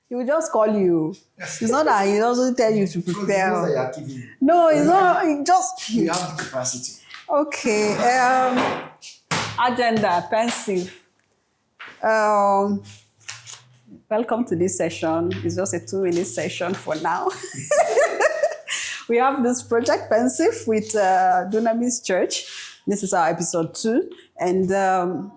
He will just call you. It's not that he doesn't tell you to prepare. That you are giving. No, it's not. It just. You have the capacity. Okay. Agenda, pensive. Welcome to this session. It's just a 2-minute session for now. We have this project pensive with Dunamis Church. This is our episode 2. And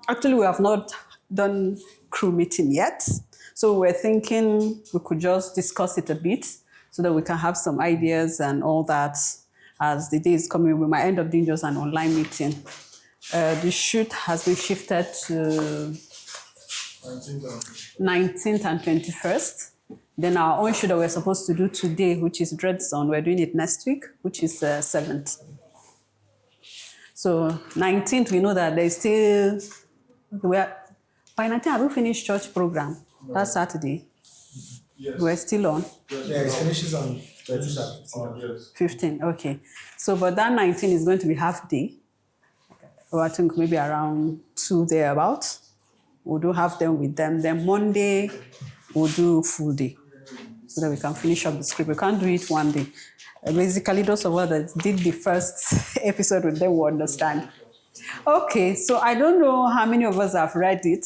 actually, we have not done crew meeting yet. So we're thinking we could just discuss it a bit so that we can have some ideas and all that as the day is coming. We might end up doing just an online meeting. The shoot has been shifted to 19th and 21st. Then our own shoot that we're supposed to do today, which is Dread Zone, we're doing it next week, which is 7th. So 19th, we know that there's still, by 19th, have we finished church program? That's Saturday. Yes. We're still on. Yeah, it finishes on 13th. 15, okay. So, but that 19 is going to be half day. Or I think maybe around 2 thereabout. We'll do half them with them. Then Monday, we'll do full day. So that we can finish up the script. We can't do it one day. Basically, those of us that did the first episode with them will understand. Okay, so I don't know how many of us have read it.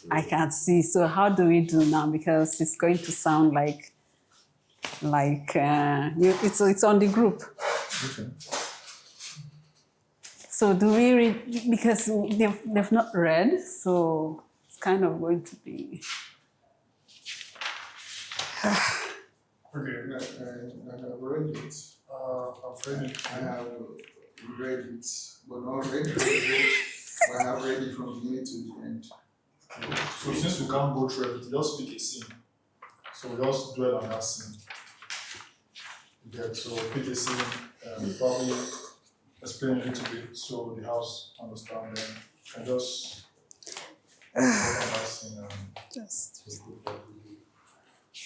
I can't see. So how do we do now? Because it's going to sound like it's on the group. Okay. So do we read? Because they've not read, so it's kind of going to be. Okay, I have read it. I've read it. I have read it, but not read it. I have read it from the beginning to the end. So since we can't go through everything, just pick a scene. So we just dwell on that scene. Yeah, so pick a scene, probably explain a little bit so the house understand them, and just work on that scene and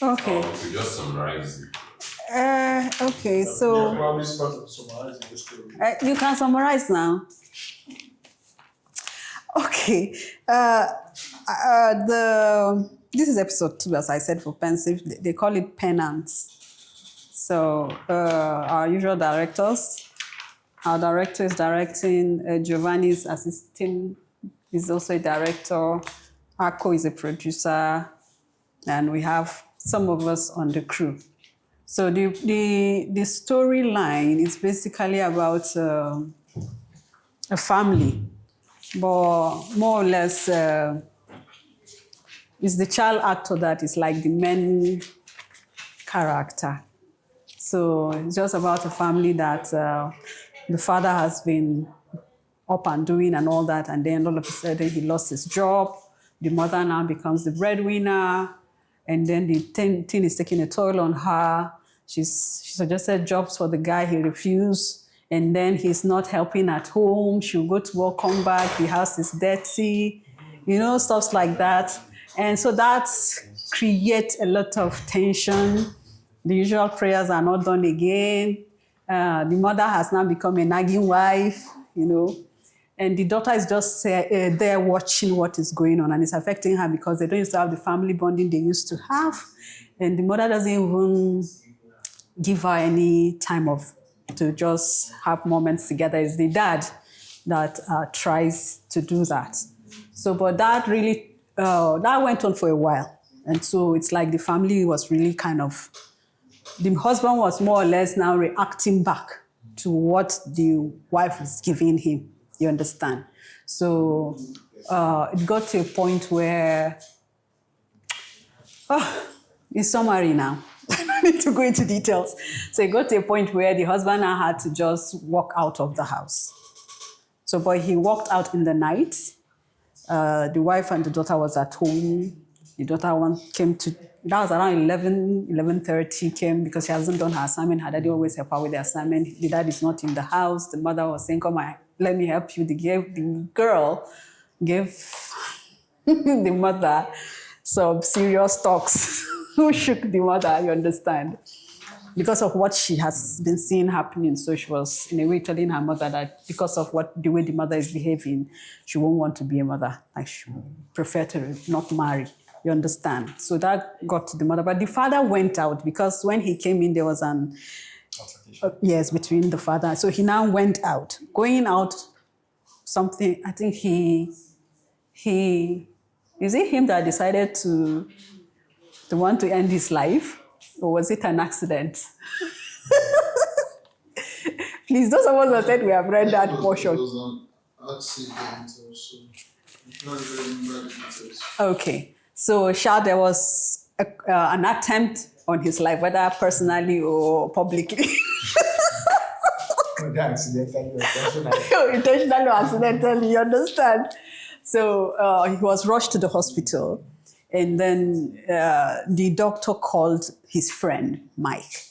Okay. We just summarize it. Okay. yeah, So probably start summarizing the story. you can summarize now. Okay. This is episode 2, as I said, for pensive. They call it penance. So our usual directors. Our director is directing. Giovanni's assisting. Is also a director. Ako is a producer, and we have some of us on the crew. So the storyline is basically about a family, but more or less it's the child actor that is like the main character. So it's just about a family that the father has been up and doing and all that, and then all of a sudden he lost his job. The mother now becomes the breadwinner, and then the thing is taking a toll on her. She suggested jobs for the guy, he refused, and then he's not helping at home. She'll go to work, come back, the house is dirty, stuff like that. And so that creates a lot of tension. The usual prayers are not done again. The mother has now become a nagging wife, and the daughter is just there watching what is going on, and it's affecting her because they don't used to have the family bonding they used to have. And the mother doesn't even give her any time to just have moments together. It's the dad that tries to do that. So, but that really, that went on for a while. And so it's like the family was really the husband was more or less now reacting back to what the wife is giving him. You understand? So it got to a point where, in summary now, I don't need to go into details. So it got to a point where the husband now had to just walk out of the house. So, but he walked out in the night. The wife and the daughter was at home. The daughter came that was around 11:30 came because she hasn't done her assignment. Her daddy always help her with the assignment. The dad is not in the house. The mother was saying, come on, let me help you. The girl gave the mother some serious talks. Who shook the mother, you understand? Because of what she has been seeing happening. So she was, in a way, telling her mother that because of the way the mother is behaving, she won't want to be a mother. Like she would prefer to not marry You understand? So that got to the mother. But the father went out because when he came in, there was an yes between the father. So he now went out. Going out, something, I think he is it him that decided to want to end his life? Or was it an accident? Please, those of us that said we have read that portion. It was an accident also. I can't remember the details. Okay, so there was an attempt on his life, whether personally or publicly. Accidentally or intentionally. Intentionally or accidentally, you understand? So he was rushed to the hospital, and then the doctor called his friend, Mike.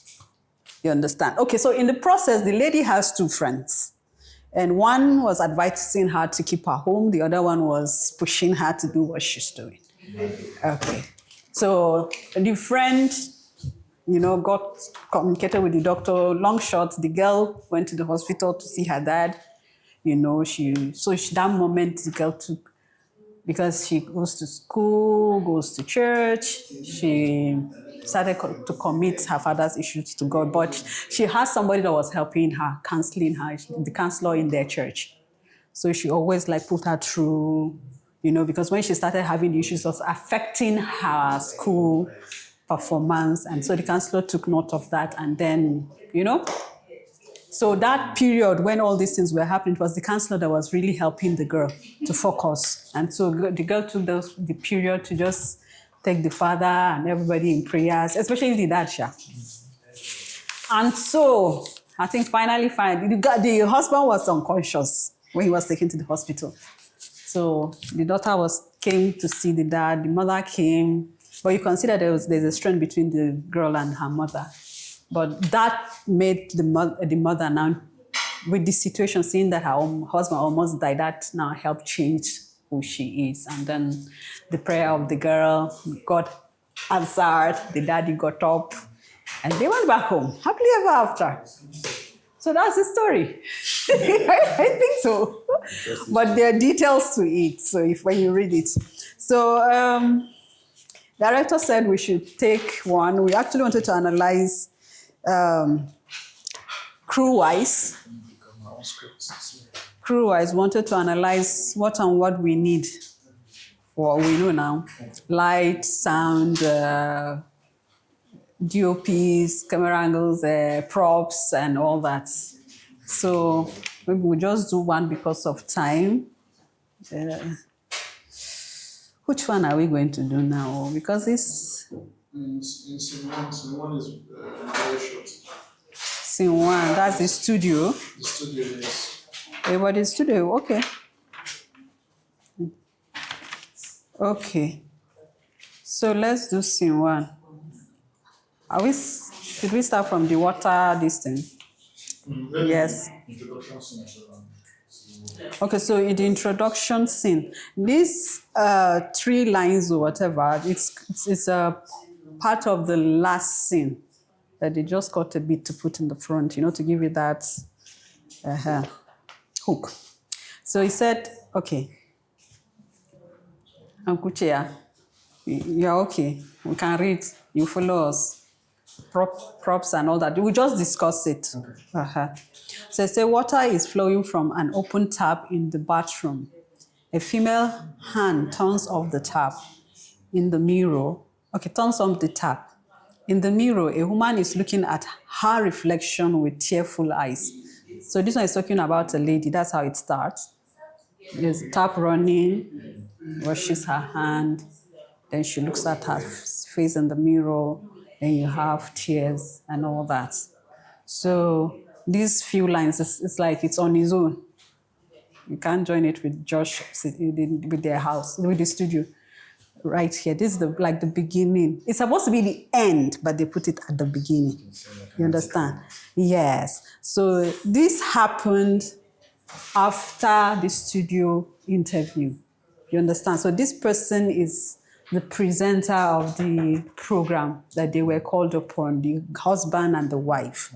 You understand? Okay, so in the process, the lady has two friends. And one was advising her to keep her home. The other one was pushing her to do what she's doing. Okay. So the friend, got communicated with the doctor. Long shot, the girl went to the hospital to see her dad. That moment the girl took, because she goes to school, goes to church, she started to commit her father's issues to God. But she had somebody that was helping her, counseling her, the counselor in their church. So she always put her through, because when she started having the issues, it was affecting her school performance. And so the counselor took note of that. And then, so that period when all these things were happening, it was the counselor that was really helping the girl to focus. And so the girl took the period to just take the father and everybody in prayers, especially the dad. And so I think finally, the husband was unconscious when he was taken to the hospital. So the daughter came to see the dad, the mother came, but you consider there's a strain between the girl and her mother. But that made the mother now, with the situation, seeing that her husband almost died, that now helped change who she is. And then the prayer of the girl, God answered, the daddy got up, and they went back home, happily ever after. So that's the story. I think so. But there are details to it, so when you read it. So director said we should take one. We actually wanted to analyze crew-wise. Crew-wise, wanted to analyze what we need, what we know now. Light, sound, DOPs, camera angles, props, and all that. So maybe we'll just do one because of time. Which one are we going to do now? Because it's... Scene one is very short. Scene one, that's the studio. The studio is... Everybody's studio, okay. Okay. So let's do scene one. Should we start from the water distance? Yes. Introduction scene. Okay, so in the introduction scene, these 3 lines or whatever, it's a part of the last scene that they just got a bit to put in the front, to give you that hook. So he said, okay, Ankuchea, you're okay. We can read. You follow us. Props and all that. We just discuss it. Okay. So say water is flowing from an open tap in the bathroom. A female hand turns off the tap. In the mirror, turns on the tap. In the mirror, a woman is looking at her reflection with tearful eyes. So this one is talking about a lady. That's how it starts. There's a tap running, washes her hand, then she looks at her face in the mirror, then you have tears and all that. So these few lines, it's like it's on his own. You can't join it with Josh with their house, with the studio. Right here, this is the beginning. It's supposed to be the end, but they put it at the beginning. You understand? Yes. So this happened after the studio interview. You understand? So this person is the presenter of the program that they were called upon, the husband and the wife.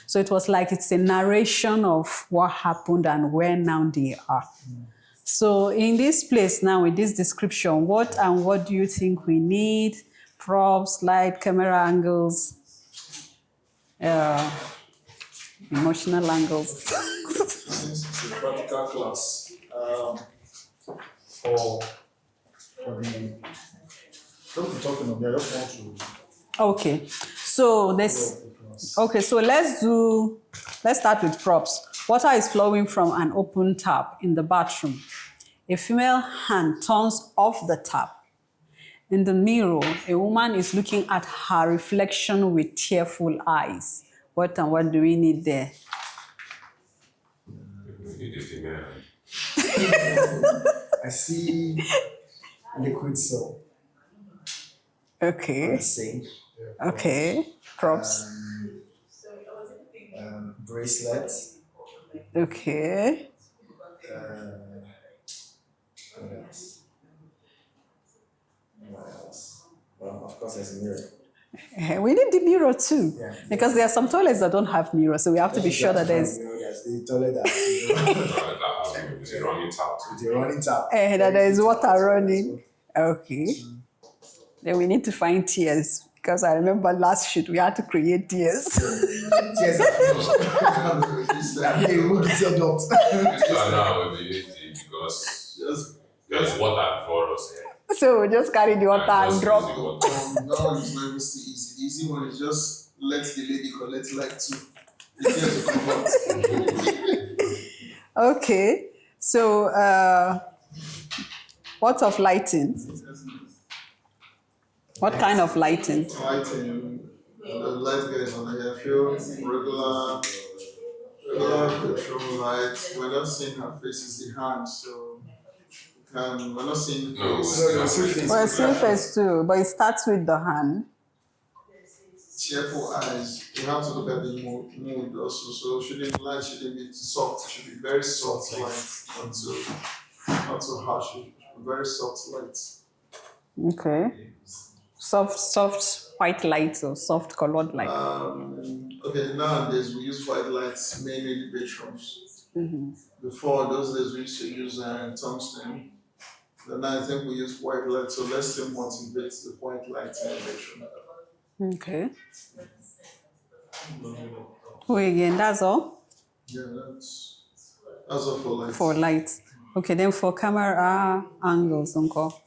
So it was like it's a narration of what happened and where now they are. So in this place now, with this description, what and what do you think we need? Props, light, camera angles, emotional angles. Since it's a practical class, for the what we're talking about, I just want to Okay, so this. Okay, so let's start with props. Water is flowing from an open tap in the bathroom. A female hand turns off the tap. In the mirror, a woman is looking at her reflection with tearful eyes. What and what do we need there? We need a female. I see liquid soap. Okay, Sink. okay. Props. Bracelets. Okay. What else? What else? Well, of course, there's a mirror. We need the mirror too. Yeah. Because there are some toilets that don't have mirror, so we have to be sure that there's There's the toilet that It's a running tap. with the running tap. that there is water running. Okay. Then we need to find tears. Because I remember last shoot we had to create tears. Tears are finished. I mean, who gets your dot? This one now will be easy because there's water for us here. So we just carry the water and Just drop. easy water. That one is not even still easy. The easy one is just let the lady collect like two. The tears will come out. Okay. So what of lighting? What kind of lighting? Lighting, the light guys on the airfield, regular petrol light. We're not seeing her face, it's the hand, so we're not seeing No, face. we're Face. Well, see face too, but it starts with the hand. Cheerful eyes. You have to look at the mood also. So light shouldn't be soft. It should be very soft light, not too harsh. It should be very soft light. Okay. Soft white light or soft colored light. Okay, nowadays we use white lights mainly in the bedrooms. Before those days we used to use tungsten. But now I think we use white light, so let's still motivate the white light in the bedroom. Okay. Oh, again, that's all Yeah, that's all for lights. for lights. Okay, then for camera angles, uncle.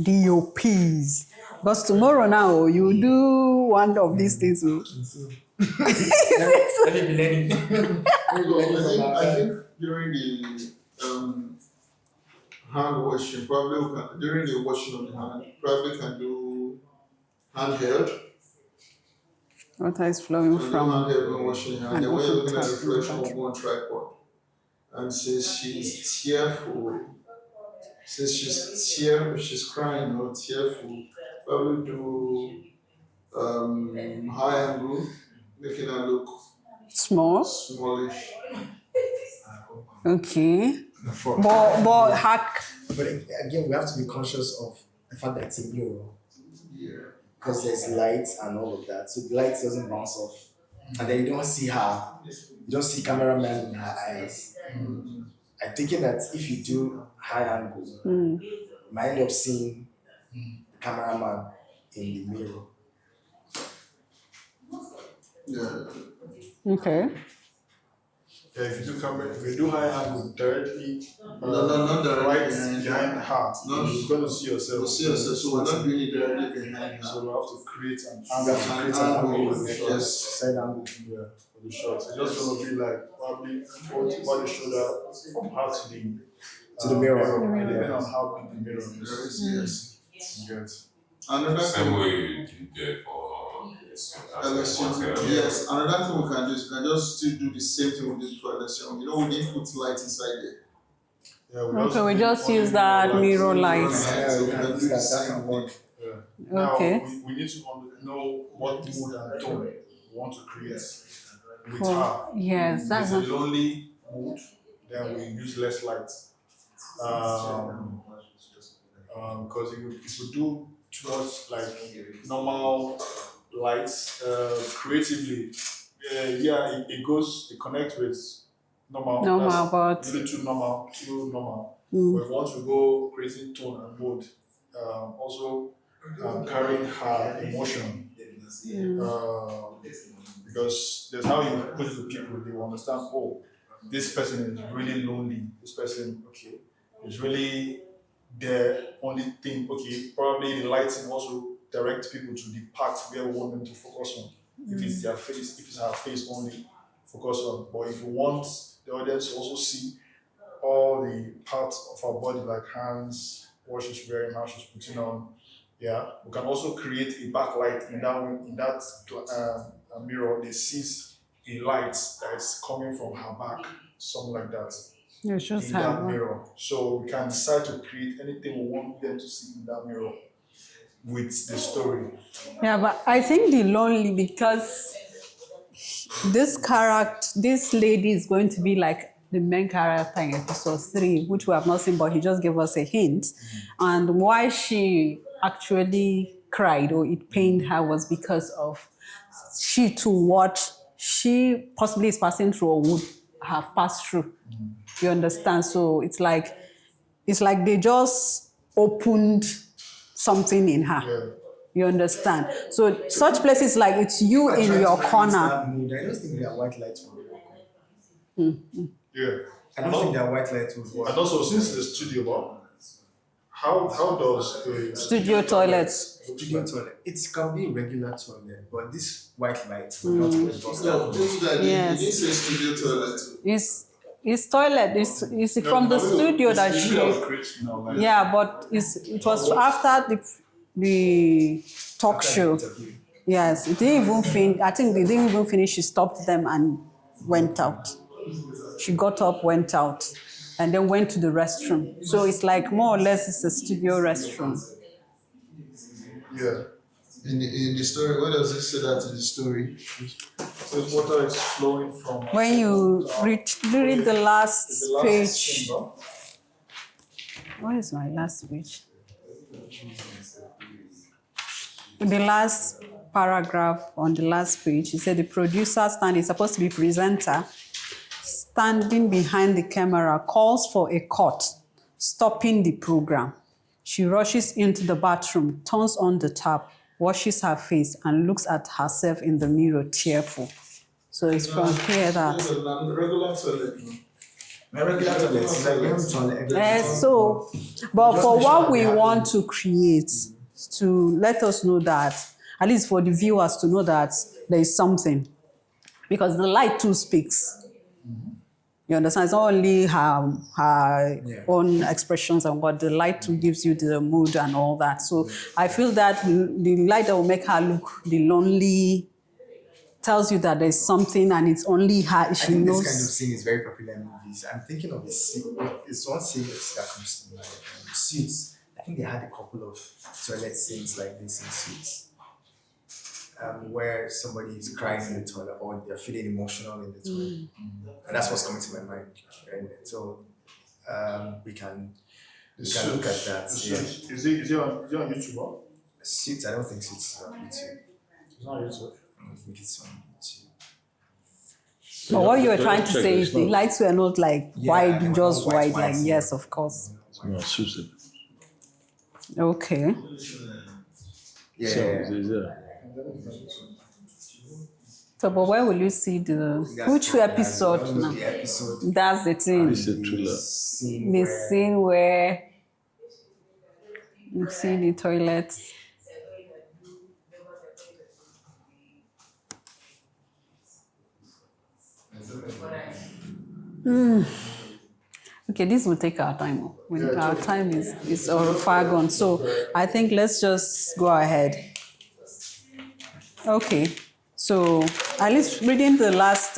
DOPs. Because tomorrow now you do one of these things. Oh. Let me be learning. I think during the hand washing, during the washing of the hand, probably can do handheld. Water is flowing So from. handheld when washing hand. an Then when you're open looking at tap the in the reflection of bathroom. one tripod, and since she's tearful, she's crying or tearful, probably do high angle, making her look Small. smallish. Okay. But hack. But again, we have to be conscious of the fact that it's a mirror. Yeah. Because there's light and all of that. So the light doesn't bounce off. And then you don't see her. You don't see cameraman in her eyes. I'm thinking that if you do high angle, you might end up seeing the cameraman in the mirror. Yeah. Okay. Yeah, if you do high angle directly, not directly right behind behind her. the heart, No. you're going to see yourself. You'll see yourself, so we're not doing it directly behind So her. we have to create an We have to angle. create an angle Angle, for the shot. yes. Side angle. Yeah, for the shot. It's just going to be like probably over the shoulder from her to the mirror. depending on how big the mirror is. Yes. You get. Another Same thing, way you did there for LSU, yes, another thing we can do is we can just still do the same thing we did for LSU. You know, we didn't put light inside there. Yeah, Okay, we need just only use that mirror light. Yeah, So we we can can use do the that. That same can thing. work. Yeah. Now, Okay. we need to know what mood and tone we want to create with For- her. yes, If that's it's a lonely mood, then we use less light. Because if we do too much like normal lights creatively, it connects with normal. Normal, That's but really too normal, But if you want to go creating tone and mood, also carrying her emotion. Because there's how you put it to people, they will understand, oh, this person is really lonely. This person, okay, is really the only thing, okay, probably the lighting also direct people to the part where we want them to focus on. If it's their face, if it's her face only, focus on. But if you want the audience to also see all the parts of our body, like hands, what she's wearing, how she's putting on, yeah, we can also create a backlight in that mirror. They sees a light that is coming from her back, something like that, you just in that have mirror. So we can decide to create anything we want them to see in that mirror with the story. Yeah, but I think the lonely, because this lady is going to be like the main character in episode 3, which we have not seen, but he just gave us a hint. And why she actually cried or it pained her was because of she too what she possibly is passing through or would have passed through. You understand? So it's like they just opened something in her. Yeah. You understand? So such places like it's you in your corner. That mood, I don't think there are white lights will work. Yeah. I don't think there are white lights will work. And also, since the studio, how does the Studio toilets. Studio toilet. It can be a regular toilet, but this white light will not work. No, this guy, Yes. he didn't say studio toilet. It's toilet. It's from the studio that she. Yeah, but it was after the talk show. Yes, it didn't even finish. I think they didn't even finish. She stopped them and went out. She got up, went out, and then went to the restroom. So it's like more or less it's a studio restroom. Yeah. In the story, where does it say that in the story? So water is flowing from. When you read the last the last page, scene, no? what is my last page? The last paragraph on the last page, he said the producer standing, supposed to be presenter, standing behind the camera, calls for a cut, stopping the program. She rushes into the bathroom, turns on the tap, washes her face, and looks at herself in the mirror, tearful. So it's from here that. It's a regular toilet. My regular toilet is like every toilet. So, but for what we want to create, to let us know that, at least for the viewers to know that there is something. Because the light too speaks. You understand? It's not only her own expressions and what the light too gives you the mood and all that. So I feel that the light that will make her look the lonely tells you that there's something and it's only her. She knows. This kind of scene is very popular in movies. I'm thinking of a scene. It's one scene that comes to mind. Suits. I think they had a couple of toilet scenes like this in Suits. Where somebody is crying in the toilet or they're feeling emotional in the toilet. And that's what's coming to my mind. And so we can look at that. Yeah. Is it on YouTube? Suits, I don't think Suits is on YouTube. It's not on YouTube. I don't think it's on YouTube. But what you were trying to say is the lights were not like wide, they were just not wide, white, like yes, of course. No, Susan. Okay. Yeah. So, but where will you see which episode now? The episode. That's the thing. It's a thriller. The scene where you see the toilet. Okay, this will take our time. Our time is far gone. So I think let's just go ahead. Okay, so at least reading the last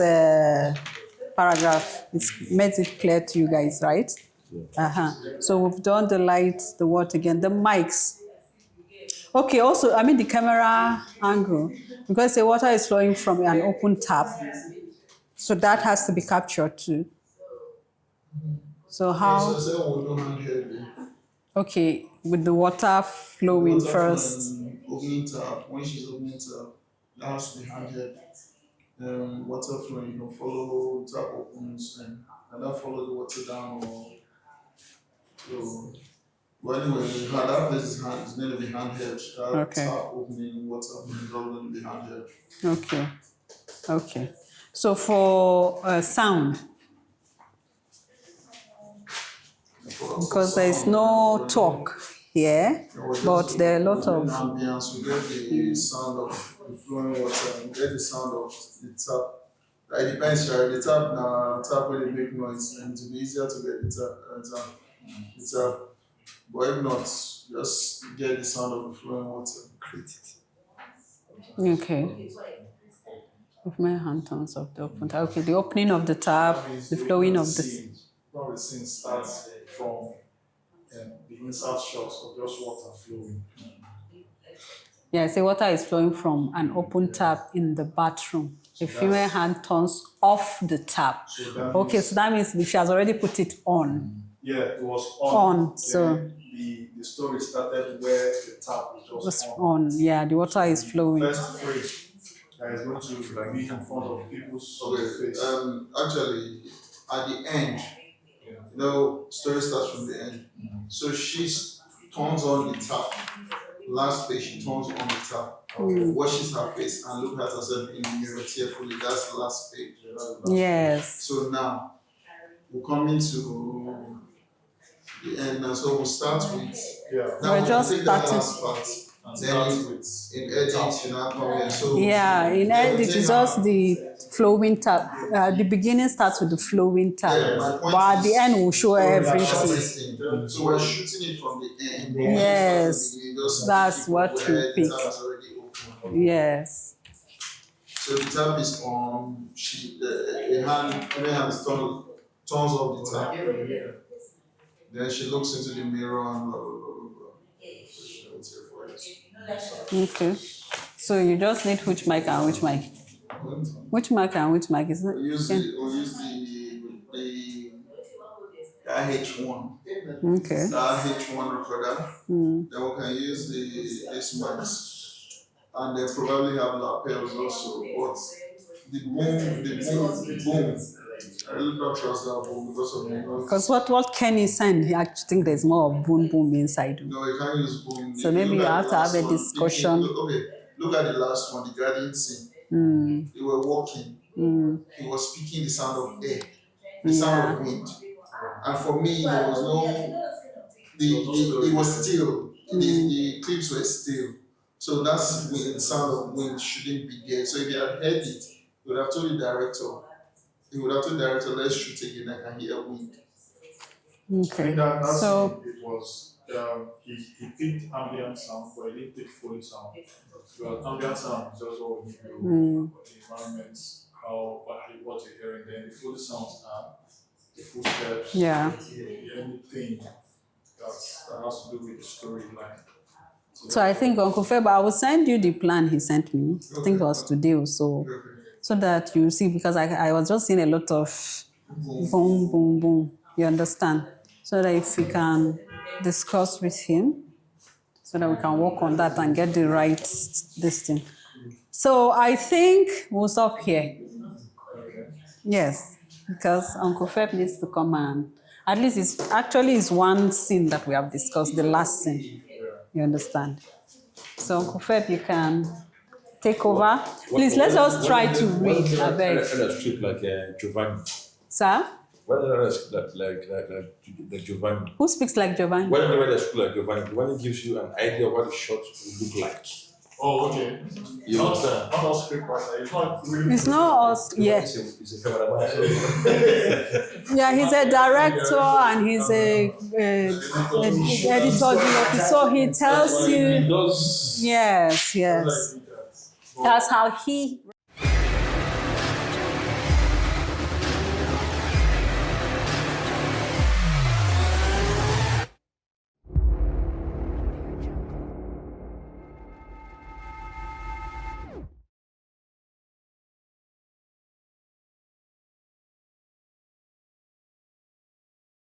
paragraph, it's made it clear to you guys, right? So we've done the lights, the what again, the mics. Okay, also, I mean the camera angle, because the water is flowing from an open tap. So that has to be captured too. So how? Okay, with the water flowing first. Opening tap, when she's opening tap, that has to be handheld. water flowing, you can follow tap opens and then follow the water down or so. But anyway, that place is it's going to be handheld. That Okay. tap opening, water opening is all going to be handheld. Okay. Okay. So for sound, because there is no talk here, but there are a lot of ambience. We get the sound of the flowing water. We get the sound of the tap. It depends, right? The tap when they make noise, and it will be easier to get the tap. But if not, just get the sound of the flowing water. okay. With my hand turns of the open tap. Okay, the opening of the tap, the flowing of the. Probably the scene starts from the inside shots of just water flowing. Yeah, I say water is flowing from an open tap in the bathroom. A female hand turns off the tap. So that Okay, means- so that means she has already put it on. Yeah, it was On, Then so- the story started where the tap was Just just on. Yeah, the water is flowing. First phrase that is going to be in front of people's Okay. face. Actually, at the end, story starts from the end. So she turns on the tap. Last page, she turns on the tap, washes her face, and looks at herself in the mirror tearfully. That's the last page. Yes. So now we're coming to the end now. So we'll start with. Yeah. Now We're we'll just take that starting. last part. And Then start with in edit, you now come in. So Yeah, in edit, it's just the flowing tap. The beginning starts with the flowing tap, Yeah, my point but at the is- end we'll show everything. everything. So we're shooting it from the end. Yes, Just that's people what where we the pick. tap is already open. Yes. So the tap is on. The hand turns off the tap. Then she looks into the mirror and blah blah blah blah blah. What's your voice? Okay. So you just need which mic and which mic. Which mic and which mic is We'll use it? the RH1. Okay. The RH1 recorder. Then we can use this mics. And they probably have lapels also. But the boom. I really don't trust that boom because of the noise. Because what Kenny sent, he actually think there's more of boom boom inside. No, you can't use boom. So If maybe look you at have the to have last a one, discussion. Look at the last one, the guardian scene. They were walking. He was speaking the sound of air, the sound of wind. And for me, there was no. It was still. The clips were still. So that's when the sound of wind shouldn't be there. So if you had heard it, you would have told the director. He would have told the director, let's shoot again. I can hear wind. I Okay. think that So- scene, it was he picked ambient sound, but he didn't pick Foley sound. Well, ambient sound is just what we need to know the environment, what you're hearing. Then the Foley sounds are the footsteps, Yeah. anything that has to do with the storyline. So I think Uncle Feb, I will send you the plan he sent me. I think it was today or so. So that you see, because I was just seeing a lot of boom, boom, boom. You understand? So that if we can discuss with him, so that we can work on that and get the right this thing. So I think we'll stop here. Yes, because Uncle Feb needs to come and at least it's one scene that we have discussed, the last scene. You understand? So Uncle Feb, you can take over. Please, let's just try to read. I beg. Other script like Giovanni. Sir? What other script like Giovanni? Who speaks like Giovanni? When you write a script like Giovanni, Giovanni gives you an idea of what the shot will look like. Oh, okay. You understand? Not all script writer. It's not really. It's not us. Yeah. He's a cameraman. So Yeah, he's a director and he's a editor. So he tells he you, does. yes. That's how he